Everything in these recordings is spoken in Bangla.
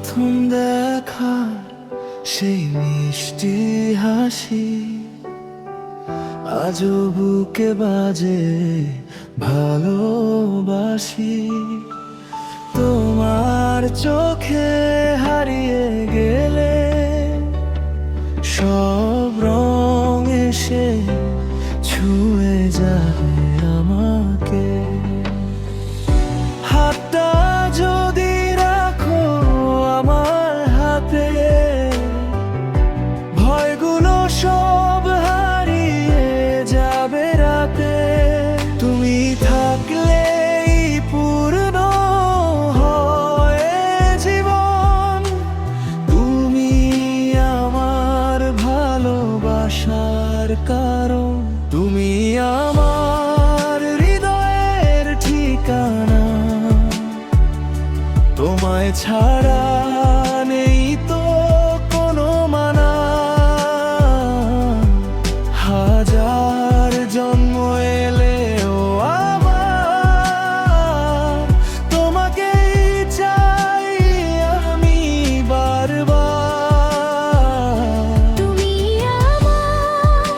প্রথম দেখা সেই মিষ্টি হাসি আজও বুকে বাজে ভালোবাসি। তোমার চোখে হারিয়ে গেলে সব রং এসে ছুঁয়ে যাবে আমাকে। হাতটা যদি রাখো আমার হাতে, ভয়গুলো সব হারিয়ে যাবে রাতে। তুমি থাকলেই পূর্ণ হয় জীবন, তুমি আমার ভালোবাসার কারণ। তুমি আমার হৃদয়ের ঠিকানা, তোমায় ছাড়া নেই তো কোনো মানা। হাজার জন্ম এলেও আমার তোমাকেই চাই আমি বারবার। তুমি আমার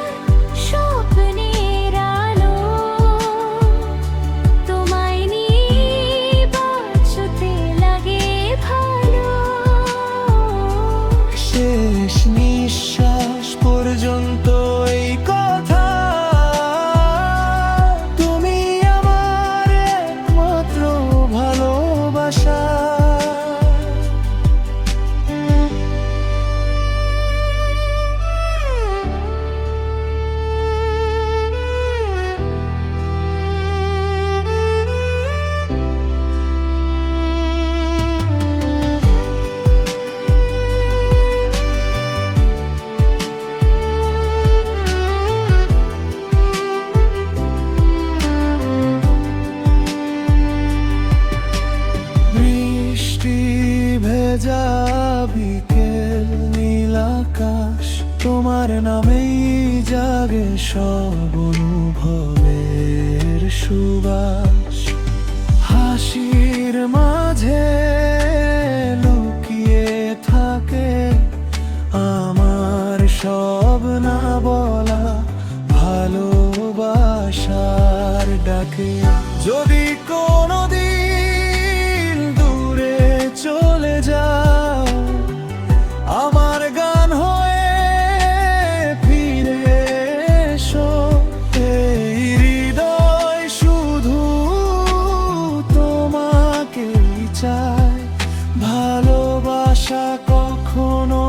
স্বপ্নের আলো, তোমায় নিয়ে বাঁচতে লাগে ভালো। শেষ নিঃশ্বাস পর্যন্ত এই কথা, তুমি আমার একমাত্র ভালোবাসা। বৃষ্টি ভেজা বিকেল নীল আকাশ, তোমার নামেই জাগে সব অনুভবের সুবাস। হাসির মাঝে লুকিয়ে থাকে আমার সব না বলা ভালোবাসার ডাকে। যদি কোনোদিন দূরে চলে যাও, আমার গান হয়ে ফিরে এসো। এই হৃদয় শুধু তোমাকেই চায়, ভালোবাসা কখনো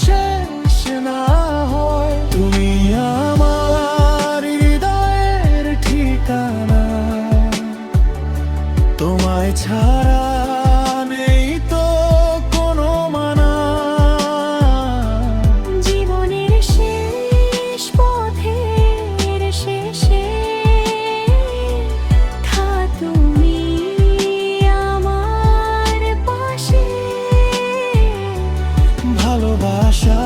শেষ না হয়। তুমি আমার হৃদয়ের ঠিকানা, তোমায় ছাড়া নেই তো কোনো মানা। জীবনের শেষ পথের শেষে থা তুমি আমার পাশে। ভালোবাসা